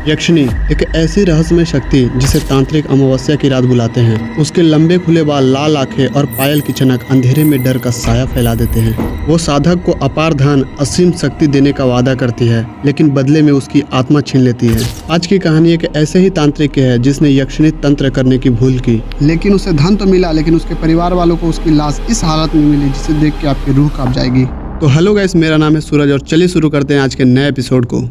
यक्षिणी एक ऐसी रहस्यमय शक्ति जिसे तांत्रिक अमावस्या की रात बुलाते हैं। उसके लंबे खुले बाल, लाल आंखें और पायल की चनक अंधेरे में डर का साया फैला देते हैं। वो साधक को अपार धन, असीम शक्ति देने का वादा करती है, लेकिन बदले में उसकी आत्मा छीन लेती है। आज की कहानी एक ऐसे ही तांत्रिक की है जिसने यक्षिणी तंत्र करने की भूल की, लेकिन उसे धन तो मिला, लेकिन उसके परिवार वालों को उसकी लाश इस हालत में मिली जिसे देख के आपकी रूह कांप जाएगी। तो हेलो गाइस, मेरा नाम है सूरज और चलिए शुरू करते हैं आज के नए एपिसोड को।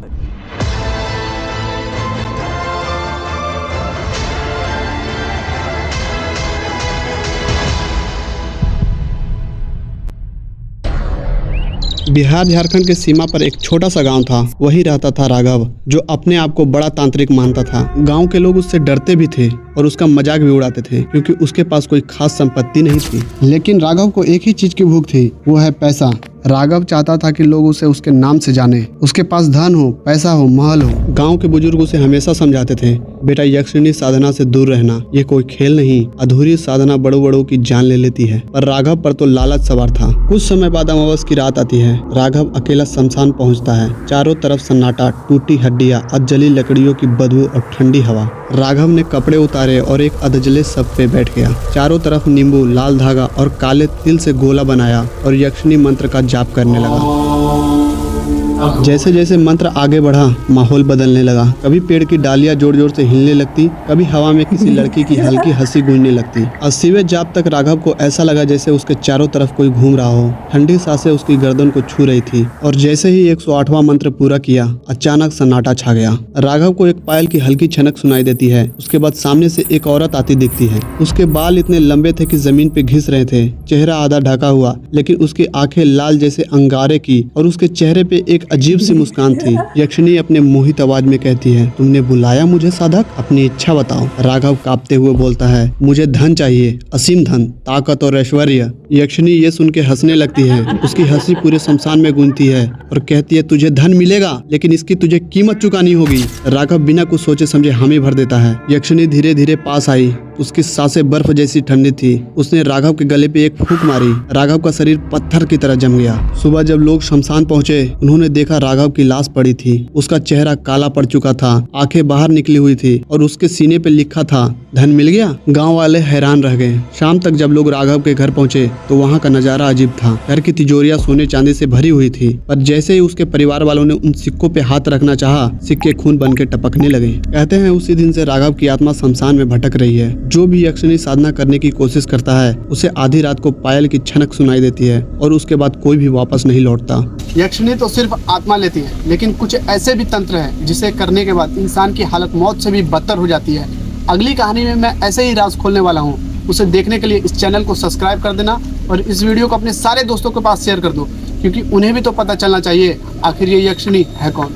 बिहार झारखंड के सीमा पर एक छोटा सा गांव था। वही रहता था राघव, जो अपने आप को बड़ा तांत्रिक मानता था। गांव के लोग उससे डरते भी थे और उसका मजाक भी उड़ाते थे, क्योंकि उसके पास कोई खास संपत्ति नहीं थी। लेकिन राघव को एक ही चीज की भूख थी, वो है पैसा। राघव चाहता था कि लोग उसे उसके नाम से जाने, उसके पास धन हो, पैसा हो, महल हो। गांव के बुजुर्ग उसे हमेशा समझाते थे, बेटा यक्षिणी साधना से दूर रहना, ये कोई खेल नहीं, अधूरी साधना बड़ों बड़ों की जान ले लेती है। पर राघव पर तो लालच सवार था। कुछ समय बाद अमावस की रात आती है। राघव अकेला शमशान पहुंचता है। चारों तरफ सन्नाटा, टूटी हड्डियां और जली लकड़ियों की बदबू और ठंडी हवा। राघव ने कपड़े उतारे और एक अधजले शव पे बैठ गया। चारों तरफ नींबू, लाल धागा और काले तिल से गोला बनाया और यक्षिणी मंत्र का जाप करने लगा। जैसे जैसे मंत्र आगे बढ़ा, माहौल बदलने लगा। कभी पेड़ की डालियां जोर जोर से हिलने लगती, कभी हवा में किसी लड़की की हल्की हंसी गूंजने लगती। 80वें जाप तक राघव को ऐसा लगा जैसे उसके चारों तरफ कोई घूम रहा हो। ठंडी सांसें उसकी गर्दन को छू रही थी और जैसे ही 108वां मंत्र पूरा किया, अचानक सन्नाटा छा गया। राघव को एक पायल की हल्की छनक सुनाई देती है। उसके बाद सामने से एक औरत आती दिखती है। उसके बाल इतने लंबे थे कि जमीन पे घिस रहे थे। चेहरा आधा ढका हुआ, लेकिन उसकी आंखें लाल जैसे अंगारे की और उसके चेहरे पे एक अजीब सी मुस्कान थी। यक्षिणी अपने मोहित आवाज में कहती है, तुमने बुलाया मुझे साधक, अपनी इच्छा बताओ। राघव कांपते हुए बोलता है, मुझे धन चाहिए, असीम धन, ताकत और ऐश्वर्य। यक्षिणी ये सुन के हंसने लगती है। उसकी हंसी पूरे शमशान में गूंजती है और कहती है, तुझे धन मिलेगा, लेकिन इसकी तुझे कीमत चुकानी होगी। राघव बिना कुछ सोचे समझे हामी भर देता है। यक्षिणी धीरे धीरे पास आई। उसकी सांसें बर्फ जैसी ठंडी थी। उसने राघव के गले पे एक फूंक मारी। राघव का शरीर पत्थर की तरह जम गया। सुबह जब लोग शमशान पहुंचे, उन्होंने देखा राघव की लाश पड़ी थी। उसका चेहरा काला पड़ चुका था, आंखें बाहर निकली हुई थी और उसके सीने पे लिखा था, धन मिल गया। गांव वाले हैरान रह गए। शाम तक जब लोग राघव के घर पहुंचे तो वहां का नजारा अजीब था। घर की तिजोरियां सोने चांदी से भरी हुई थी, पर जैसे ही उसके परिवार वालों ने उन सिक्कों पे हाथ रखना चाहा, सिक्के खून बन के टपकने लगे। कहते हैं उसी दिन से राघव की आत्मा शमशान में भटक रही है। जो भी यक्षिणी साधना करने की कोशिश करता है, उसे आधी रात को पायल की छनक सुनाई देती है और उसके बाद कोई भी वापस नहीं लौटता। यक्षिणी तो सिर्फ आत्मा लेती है, लेकिन कुछ ऐसे भी तंत्र हैं जिसे करने के बाद इंसान की हालत मौत से भी बदतर हो जाती है। अगली कहानी में मैं ऐसे ही राज खोलने वाला हूँ। उसे देखने के लिए इस चैनल को सब्सक्राइब कर देना और इस वीडियो को अपने सारे दोस्तों के पास शेयर कर दो, क्योंकि उन्हें भी तो पता चलना चाहिए आखिर ये यक्षिणी है कौन।